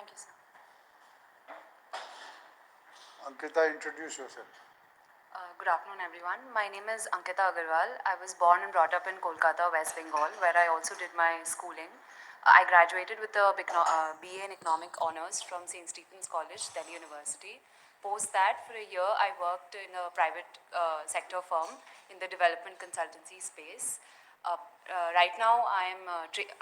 Thank you, sir. Ankita, introduce yourself. Good afternoon, everyone. My name is Ankita Agrawal. I was born and brought up in Kolkata, West Bengal, where I also did my schooling. I graduated with a BA in Economic Honours from St. Stephen's College, Delhi University. Post that, for a year, I worked in a private sector firm in the development consultancy space. Right now, I am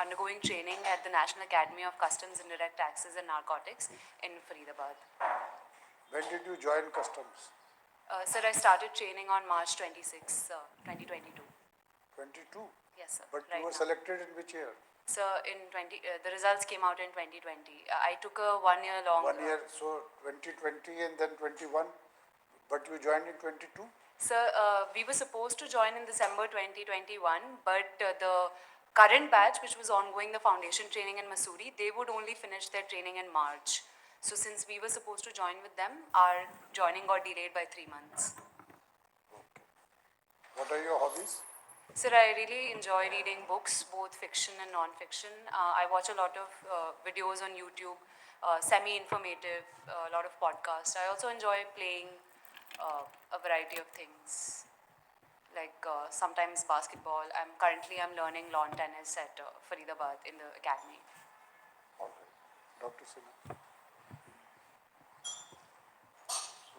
undergoing training at the National Academy of Customs, Indirect Taxes and Narcotics in Faridabad. When did you join customs? Sir, I started training on March 26, 2022. 22? Yes, sir. But right you were now. selected in which year? So the results came out in 2020. I took a 1 year long. 1 year, so 2020 and then 21, but you joined in 22? Sir, we were supposed to join in December 2021, but the current batch, which was ongoing the foundation training in Missouri, they would only finish their training in March. So since we were supposed to join with them, our joining got delayed by 3 months. Okay. What are your hobbies? Sir, I really enjoy reading books, both fiction and non-fiction. I watch a lot of videos on YouTube, semi-informative, a lot of podcasts. I also enjoy playing a variety of things, like sometimes basketball. I'm learning lawn tennis at Faridabad in the academy. All right. Dr. Sinha.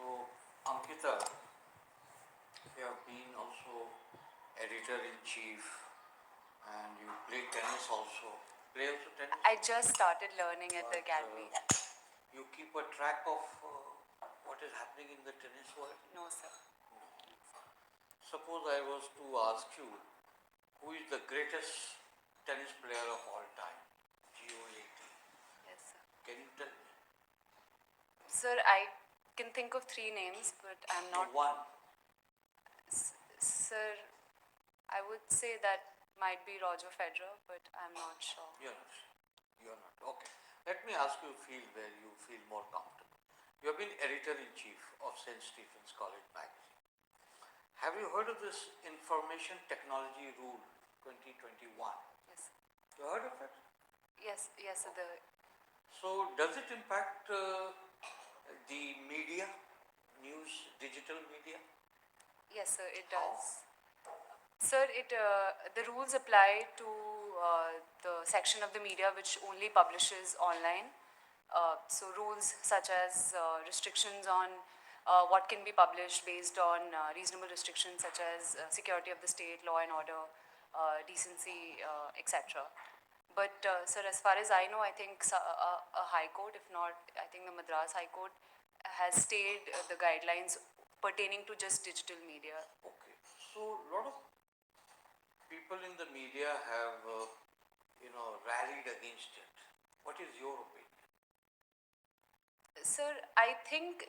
So, Ankita, you have been also editor-in-chief and you play tennis also. Play also tennis? I just started learning at the academy. You keep a track of what is happening in the tennis world? No, sir. No. Suppose I was to ask you, who is the greatest tennis player of all time? GOAT. Yes, sir. Can you tell me? Sir, I can think of 3 names, but I'm not. One. Sir, I would say that might be Roger Federer, but I'm not sure. You're not. You're not. Okay. Let me ask you a field where you feel more comfortable. You have been editor-in-chief of St. Stephen's College magazine. Have you heard of this Information Technology Rule 2021? Yes. You heard of it? Yes, yes. Sir, So, does it impact the media, news, digital media? yes, sir, it does. Sir, the rules apply to the section of the media which only publishes online. So rules such as restrictions on what can be published based on reasonable restrictions such as security of the state, law and order, decency, etc. But sir, as far as I know, I think a high court, if not, I think the Madras High Court has stayed the guidelines pertaining to just digital media. Okay. So, a lot of people in the media have, rallied against it. What is your opinion? Sir, I think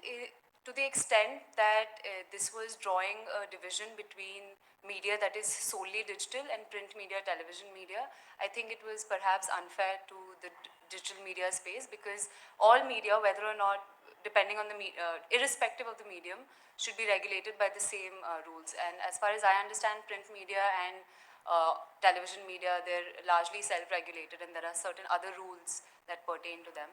to the extent that this was drawing a division between media that is solely digital and print media, television media, I think it was perhaps unfair to the digital media space, because all media, whether or not, depending on the irrespective of the medium, should be regulated by the same rules. And as far as I understand, print media and television media, they're largely self-regulated, and there are certain other rules that pertain to them.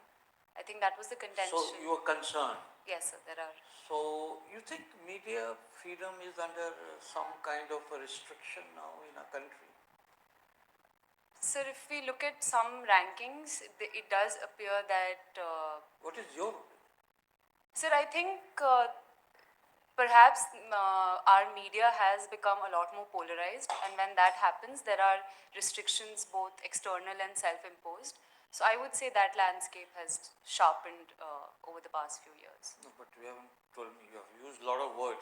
I think that was the contention. So, you are concerned? Yes, sir, there are. So, you think media freedom is under some kind of a restriction now in our country? Sir, if we look at some rankings, it does appear that... what is your opinion? Sir, I think perhaps our media has become a lot more polarized, and when that happens, there are restrictions both external and self-imposed. So I would say that landscape has sharpened over the past few years. No, but you haven't told me. You have used a lot of words.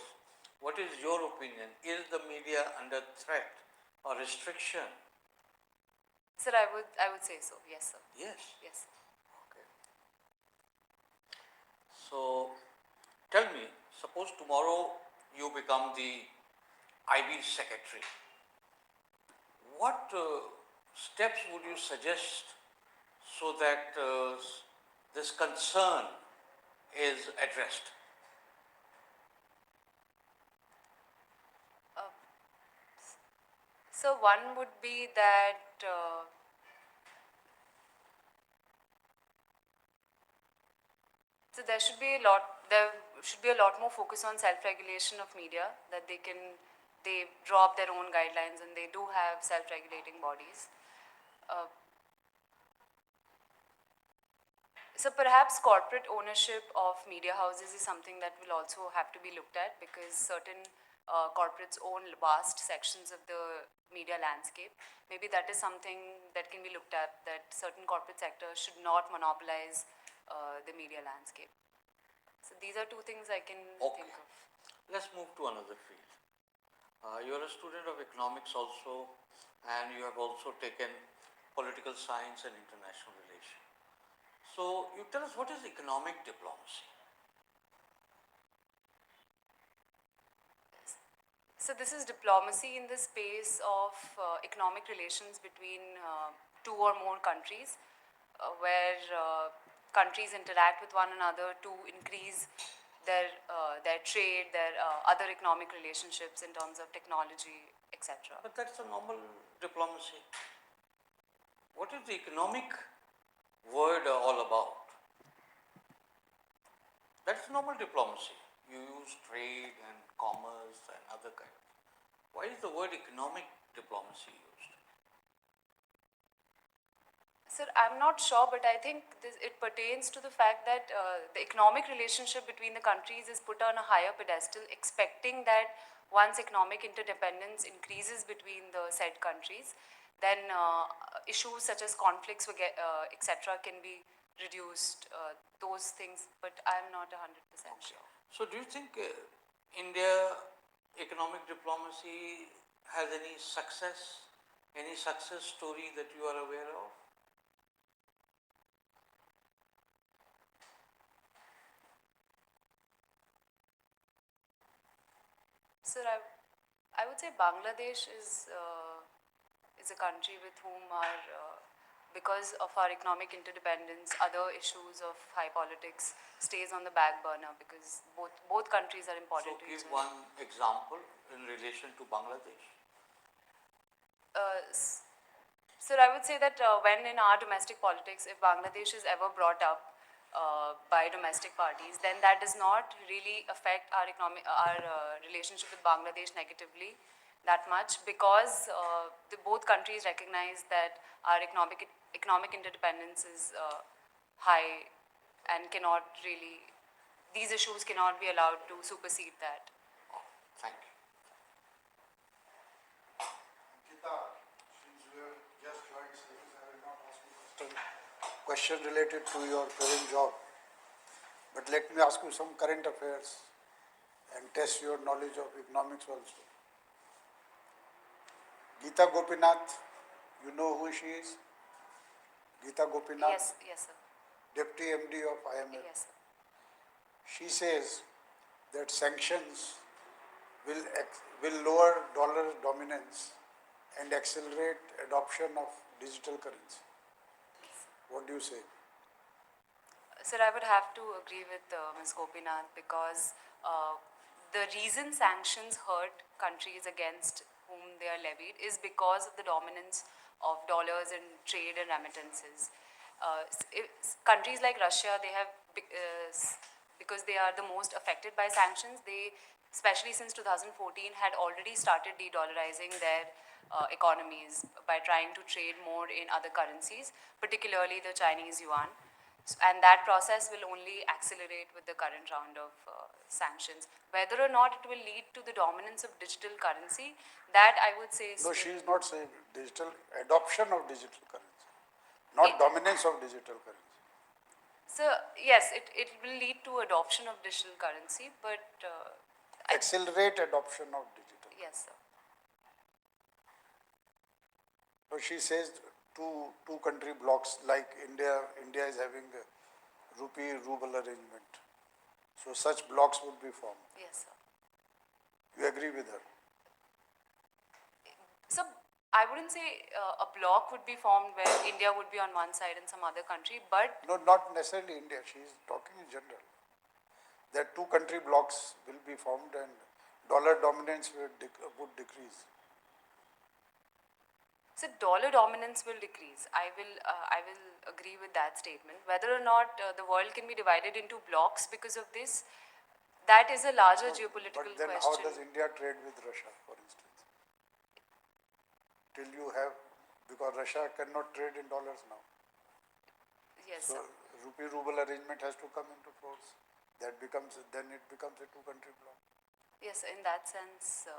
What is your opinion? Is the media under threat or restriction? Sir, I would say so. Yes, sir. Yes. Yes. Okay. So, tell me, suppose tomorrow you become the IB secretary. What steps would you suggest so that this concern is addressed? So one would be that there should be a lot more focus on self-regulation of media, that they draw up their own guidelines and they do have self-regulating bodies. So perhaps corporate ownership of media houses is something that will also have to be looked at, because certain corporates own vast sections of the media landscape. Maybe that is something that can be looked at, that certain corporate sectors should not monopolize the media landscape. So these are two things I can think of. Let's move to another field. You are a student of economics also, and you have also taken political science and international relations. So you tell us, what is economic diplomacy? So this is diplomacy in the space of economic relations between two or more countries, where countries interact with one another to increase their trade, their other economic relationships in terms of technology, etc. But that's a normal diplomacy. What is the economic word all about? That's normal diplomacy. You use trade and commerce and other kind of. Why is the word economic diplomacy used? Sir, I'm not sure, but I think it pertains to the fact that the economic relationship between the countries is put on a higher pedestal, expecting that once economic interdependence increases between the said countries, then issues such as conflicts, etc., can be reduced, those things, but I'm not 100% sure. So do you think India economic diplomacy has any success story that you are aware of? Sir, I would say Bangladesh is a country with whom because of our economic interdependence, other issues of high politics stays on the back burner, because both countries are important So to give each other. one example in relation to Bangladesh. Sir, I would say that when in our domestic politics, if Bangladesh is ever brought up by domestic parties, then that does not really affect our relationship with Bangladesh negatively that much, because both countries recognize that our economic interdependence is high and cannot really, these issues cannot be allowed to supersede that. Oh, thank you. Ankita, since you have just joined service, I will not ask you question related to your present job. But let me ask you some current affairs and test your knowledge of economics also. Geeta Gopinath, you know who she is? Geeta Gopinath, Yes, sir. Deputy MD of IMF. Yes, sir. She says that sanctions will lower dollar dominance and accelerate adoption of digital currency. What do you say? Sir, I would have to agree with Ms. Gopinath, because the reason sanctions hurt countries against whom they are levied is because of the dominance of dollars in trade and remittances. Countries like Russia, they have, because they are the most affected by sanctions, they, especially since 2014, had already started de-dollarizing their economies by trying to trade more in other currencies, particularly the Chinese yuan. And that process will only accelerate with the current round of sanctions. Whether or not it will lead to the dominance of digital currency, that I would say is No, still, she is not saying digital, adoption of digital currency, not dominance of digital currency. so yes, it will lead to adoption of digital currency, but Accelerate adoption of digital. yes, sir. So she says two country blocks like India is having a rupee ruble arrangement. So such blocks would be formed. Yes, sir. You agree with her? So I wouldn't say a bloc would be formed where India would be on one side and some other country, but No, not necessarily India. She is talking in general. That two country blocks will be formed and dollar dominance would decrease. So dollar dominance will decrease. I will agree with that statement. Whether or not the world can be divided into blocks because of this, that is a larger geopolitical But then question. how does India trade with Russia, for instance? Till you have, because Russia cannot trade in dollars now. Yes, So sir. rupee-ruble arrangement has to come into force. Then it becomes a two-country bloc. Yes, in that sense,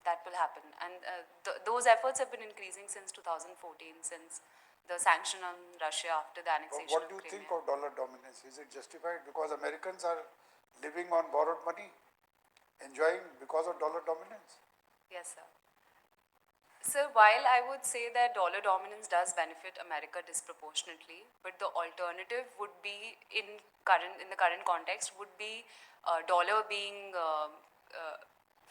that will happen. And those efforts have been increasing since 2014, since the sanction on Russia after the But annexation what of do you Crimea. think of dollar dominance? Is it justified? Because Americans are living on borrowed money, enjoying because of dollar dominance. Yes, sir. Sir, while I would say that dollar dominance does benefit America disproportionately, but the alternative would be in the current context would be dollar being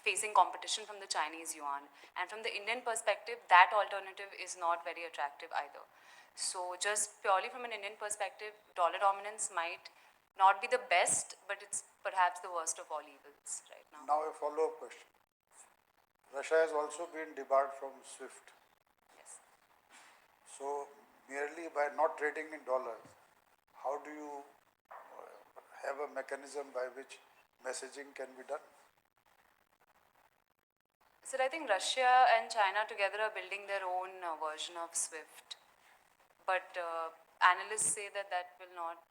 facing competition from the Chinese yuan, and from the Indian perspective, that alternative is not very attractive either. So, just purely from an Indian perspective, dollar dominance might not be the best, but it's perhaps the worst of all evils right now. Now a follow-up question. Russia has also been debarred from SWIFT. Yes. So merely by not trading in dollars, how do you have a mechanism by which messaging can be done? Sir, I think Russia and China together are building their own version of SWIFT. But analysts say that that will not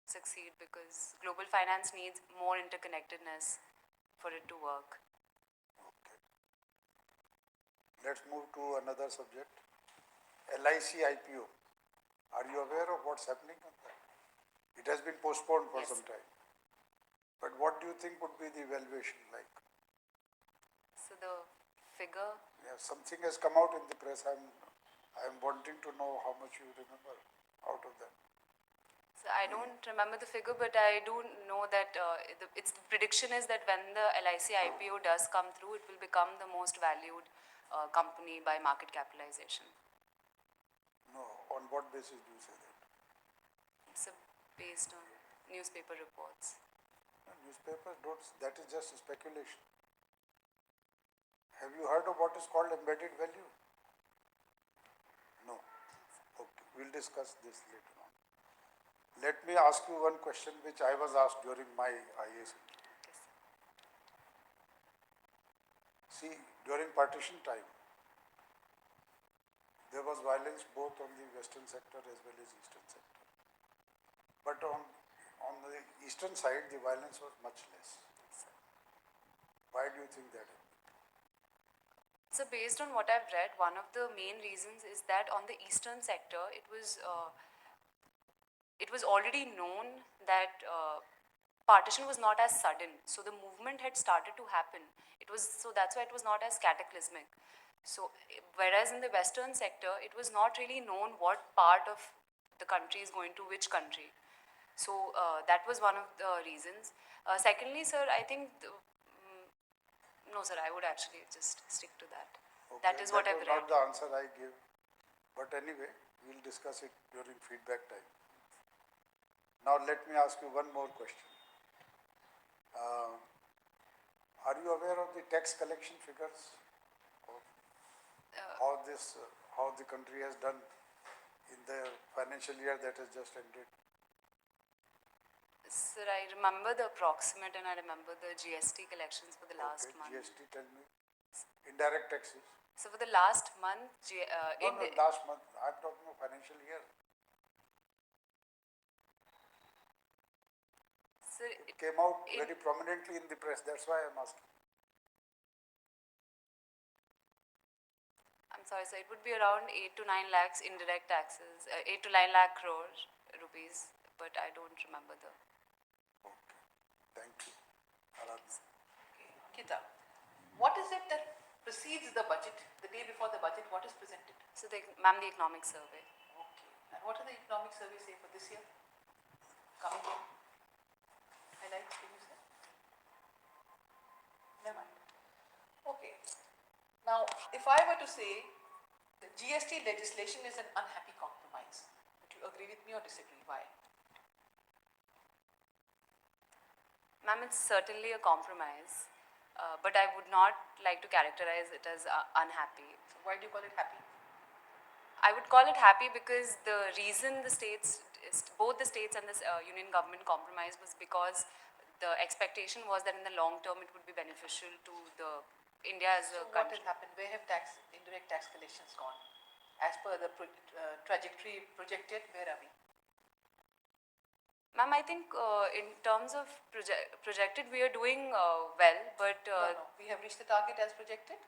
succeed because global finance needs more interconnectedness for it to work. Okay. Let's move to another subject. LIC IPO. Are you aware of what's happening on that? It has been postponed for Yes. some time. But what do you think would be the valuation like? So the figure, Yeah, something has come out in the press. I'm wanting to know how much you remember out of that. so I don't remember the figure, but I do know that its prediction is that when the LIC IPO does come through, it will become the most valued company by market capitalization. No, on what basis do you say that? So based on newspaper reports. No, newspapers don't, that is just speculation. Have you heard of what is called embedded value? No. Okay, we'll discuss this later on. Let me ask you one question which I was asked during my IAS. See, during partition time, there was violence both on the western sector as well as eastern sector. But on the eastern side, the violence was much less. Why do you think that? So based on what I've read, one of the main reasons is that on the eastern sector, it was already known that partition was not as sudden. So the movement had started to happen. So that's why it was not as cataclysmic. So whereas in the western sector, it was not really known what part of the country is going to which country. So that was one of the reasons. Secondly, sir, I think no, sir, I would actually just stick to that. Okay, That is what I've was read. not the answer I gave. But anyway, we'll discuss it during feedback time. Now let me ask you one more question. Are you aware of the tax collection figures? Of how the country has done in the financial year that has just ended? Sir, I remember the approximate and I remember the GST collections for the last Okay, month. GST, tell me. Indirect taxes. So for the last month, No, last month. I'm talking of financial year. sir, It came out very prominently in the press. That's why I'm asking. I'm sorry, sir, it would be around 8 to 9 lakhs indirect taxes, 8 to 9 lakh crore rupees, but I don't remember the. Okay, thank you. Aradhana. Ankita, what is it that precedes the budget, the day before the budget, what is presented? So, ma'am, the economic survey. Okay. And what are the economic surveys say for this year? Coming year? Highlights, can you say? Never mind. Okay. Now, if I were to say the GST legislation is an unhappy compromise, would you agree with me or disagree? Why? Ma'am, it's certainly a compromise, but I would not like to characterize it as unhappy. So why do you call it happy? I would call it happy because the reason the states, both the states and the union government compromised was because the expectation was that in the long term it would be beneficial to the India as a So what country. has happened? Where have indirect tax collections gone? As per the trajectory projected, where are we? Ma'am, I think in terms of projected, we are doing well, but No, we have reached the target as projected.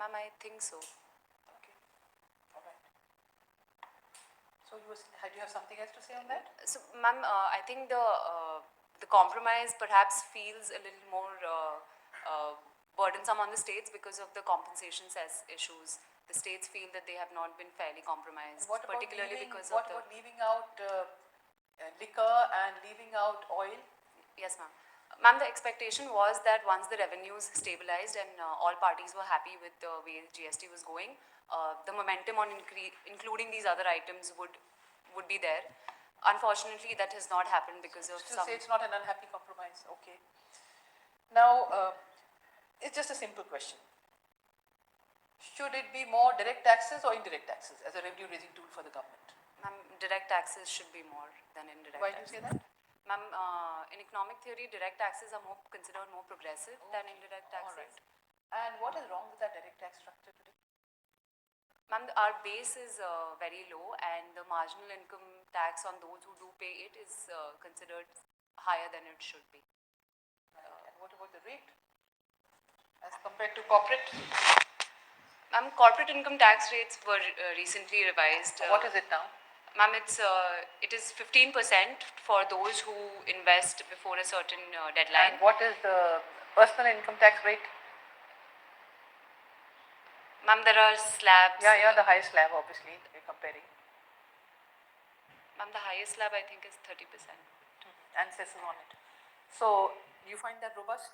ma'am, I think so. Okay, all right. So do you have something else to say on that? So, ma'am, I think the compromise perhaps feels a little more burdensome on the states because of the compensation issues. The states feel that they have not been fairly compromised, And what about particularly leaving, because what of the. about leaving out liquor and leaving out oil? Yes, ma'am. Ma'am, the expectation was that once the revenues stabilized and all parties were happy with the way GST was going, the momentum on including these other items would be there. Unfortunately, that has not happened because of Still some. say it's not an unhappy compromise. Okay. Now, it's just a simple question. Should it be more direct taxes or indirect taxes as a revenue raising tool for the government? Ma'am, direct taxes should be more than indirect Why do you taxes. say that? Ma'am, in economic theory, direct taxes are considered more progressive than indirect taxes. All right. And what is wrong with that direct tax structure today? Ma'am, our base is very low and the marginal income tax on those who do pay it is considered higher than it should be. And what about the rate as compared to corporate? Ma'am, corporate income tax rates were recently revised. What is it now? Ma'am, it is 15% for those who invest before a certain deadline. And what is the personal income tax rate? Ma'am, there are slabs. Yeah, the highest slab, obviously, we're comparing. Ma'am, the highest slab I think is 30%. And cesses on it. So, do you find that robust?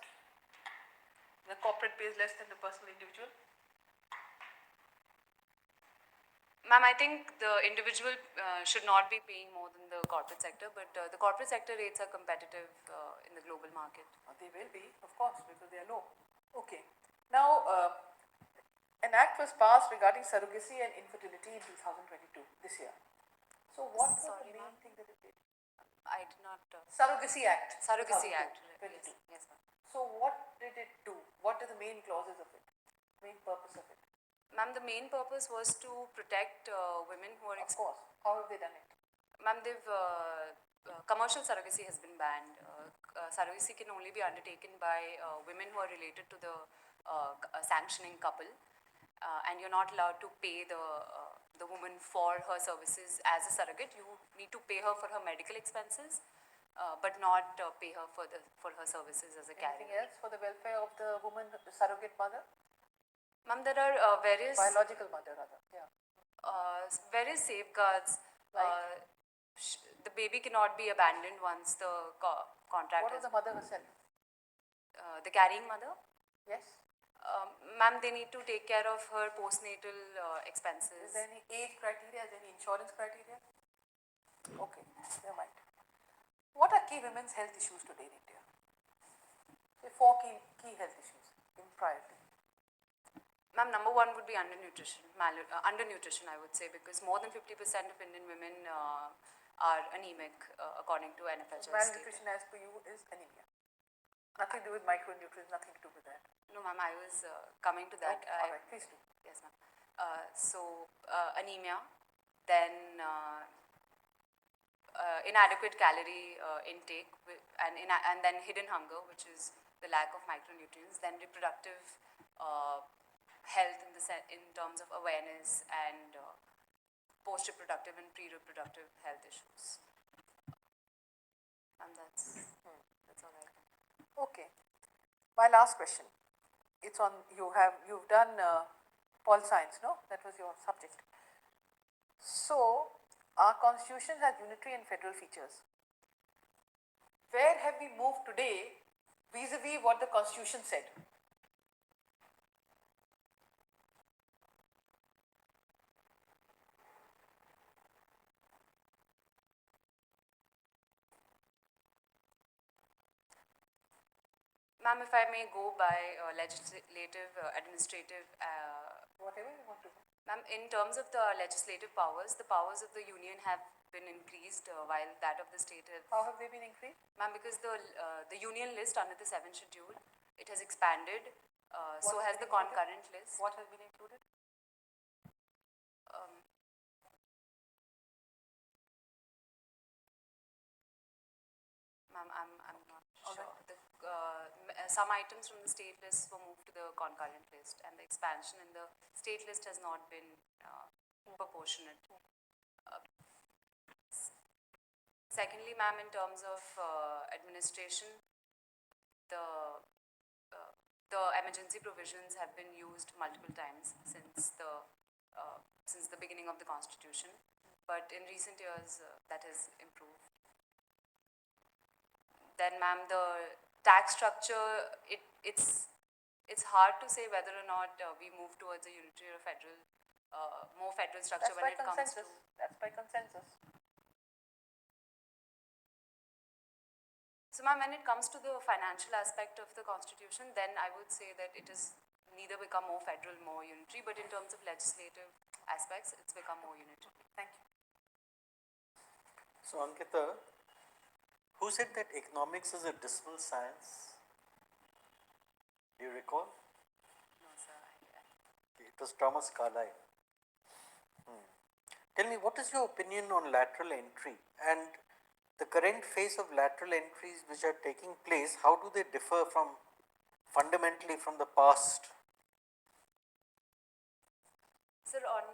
The corporate pays less than the personal individual? Ma'am, I think the individual should not be paying more than the corporate sector, but the corporate sector rates are competitive in the global market. They will be, of course, because they are low. Okay. Now, an act was passed regarding surrogacy and infertility in 2022, this year. So, what was Sorry, the main ma'am. thing that it did? I did not. Surrogacy Act. Surrogacy Act. 2022. Yes, ma'am. So, what did it do? What are the main clauses of it? Main purpose of it? Ma'am, the main purpose was to protect women who are. Of course. How have they done it? Ma'am, commercial surrogacy has been banned. Surrogacy can only be undertaken by women who are related to the sanctioning couple, and you're not allowed to pay the woman for her services as a surrogate. You need to pay her for her medical expenses, but not pay her for her services as a Anything carrier. else for the welfare of the woman, the surrogate mother? Ma'am, there are various Biological mother, rather. Yeah. various safeguards. Like? The baby cannot be abandoned once the contract What is. of the mother herself? The carrying mother? Yes. Ma'am, they need to take care of her postnatal expenses. Is there any age criteria? Is there any insurance criteria? Okay, never mind. What are key women's health issues today in India? Say 4 key health issues in priority. Ma'am, number one would be undernutrition. Undernutrition, I would say, because more than 50% of Indian women are anemic, according to NFHS. So malnutrition, as per you, is anemia. Nothing to do with micronutrients, nothing to do with that. No, ma'am, I was coming to that. Okay, all right, please do. Yes, ma'am. Anemia, then inadequate calorie intake, and then hidden hunger, which is the lack of micronutrients, then reproductive health in terms of awareness and post-reproductive and pre-reproductive health issues. And that's all I can. Okay. My last question. It's on, you've done pol science, no? That was your subject. So, our constitution has unitary and federal features. Where have we moved today vis-a-vis what the constitution said? Ma'am, if I may go by legislative, administrative, Whatever you want to say. ma'am, in terms of the legislative powers, the powers of the union have been increased while that of the state have. How have they been increased? Ma'am, because the union list under the 7th schedule, it has expanded, so What has has the been included? concurrent list. What has been included? Ma'am, I'm not sure. Some items from the state list were moved to the concurrent list, and the expansion in the state list has not been proportionate. Secondly, ma'am, in terms of administration, the the emergency provisions have been used multiple times since the beginning of the Constitution, but in recent years that has improved. Then, ma'am, the tax structure, it's hard to say whether or not we move towards a unitary or federal, more federal structure That's when by it comes to. consensus. That's by consensus. So, ma'am, when it comes to the financial aspect of the Constitution, then I would say that it has neither become more federal, more unitary, but in terms of legislative aspects, it's become more unitary. Thank you. So Ankita, who said that economics is a dismal science? Do you recall? No, sir. It was Thomas Carlyle. Tell me, what is your opinion on lateral entry and the current phase of lateral entries which are taking place? How do they differ from fundamentally from the past? Sir, on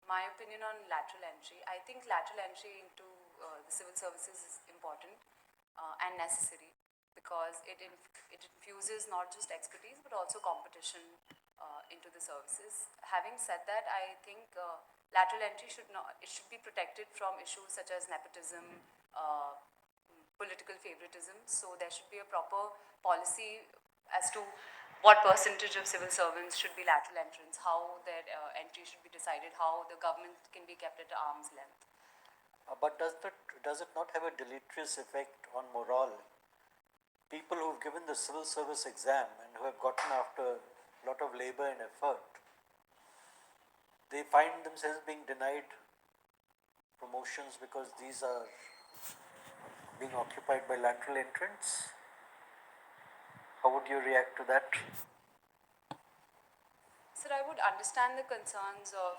my opinion on lateral entry, I think lateral entry into the civil services is important and necessary because it infuses not just expertise but also competition into the services. Having said that, I think lateral entry should be protected from issues such as nepotism, political favoritism. So there should be a proper policy as to what percentage of civil servants should be lateral entrants, how their entry should be decided, how the government can be kept at arm's length. But does it not have a deleterious effect on morale? People who've given the civil service exam and who have gotten after a lot of labor and effort, they find themselves being denied promotions because these are being occupied by lateral entrants. How would you react to that? Sir, I would understand the concerns of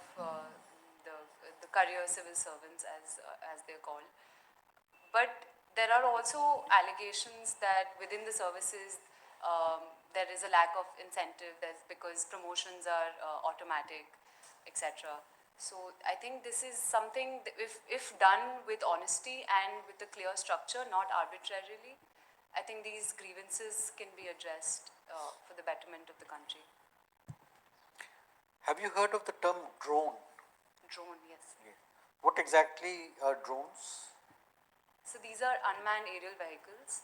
the career civil servants as they're called, but there are also allegations that within the services there is a lack of incentive. That's because promotions are automatic, etc. So I think this is something that if done with honesty and with a clear structure, not arbitrarily, I think these grievances can be addressed for the betterment of the country. Have you heard of the term drone? Drone, yes. What exactly are drones? So these are unmanned aerial vehicles,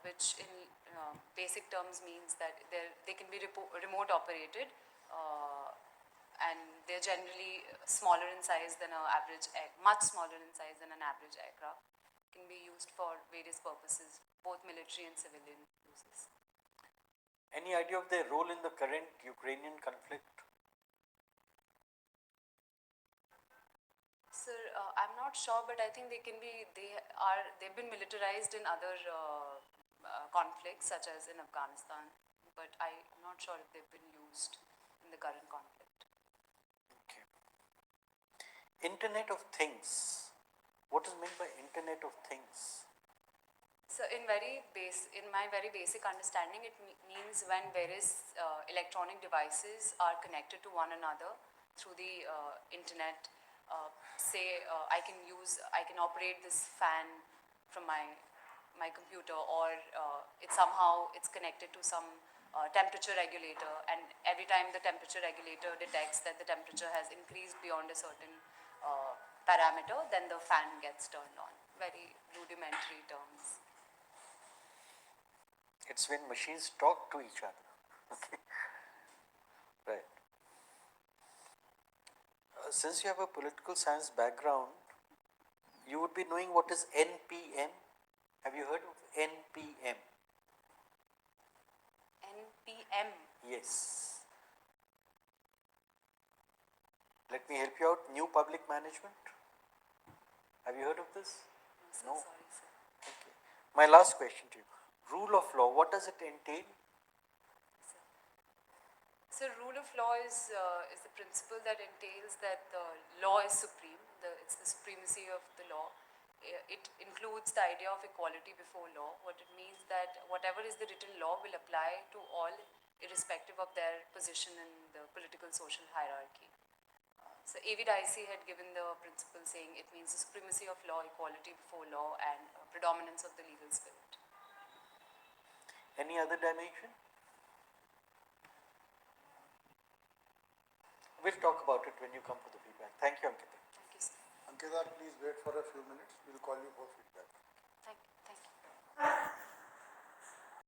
which in basic terms means that they can be remote operated, and they're generally smaller in size than much smaller in size than an average aircraft. Can be used for various purposes, both military and civilian uses. Any idea of their role in the current Ukrainian conflict? Sir, I'm not sure, but I think they've been militarized in other conflicts, such as in Afghanistan. But I'm not sure if they've been used in the current conflict. Okay. Internet of Things. What is meant by Internet of Things? So, in my very basic understanding, it means when various electronic devices are connected to one another through the internet. I can operate this fan from my computer, or it's connected to some temperature regulator, and every time the temperature regulator detects that the temperature has increased beyond a certain parameter, then the fan gets turned on. Very rudimentary terms. It's when machines talk to each other. Okay. Right. Since you have a political science background, you would be knowing what is NPM. Have you heard of NPM? M. Yes. Let me help you out. New public management. Have you heard of this? Sir, No. sorry, sir. Okay. My last question to you. Rule of law, what does it entail? So rule of law is the principle that entails that the law is supreme. It's the supremacy of the law. It includes the idea of equality before law. What it means that whatever is the written law will apply to all, irrespective of their position in the political social hierarchy. So AVIC had given the principle saying it means the supremacy of law, equality before law, and predominance of the legal spirit. Any other dimension? We'll talk about it when you come for the feedback. Thank you, Ankita. Thank you, sir. Ankita, please wait for a few minutes. We'll call you for feedback. Thank you.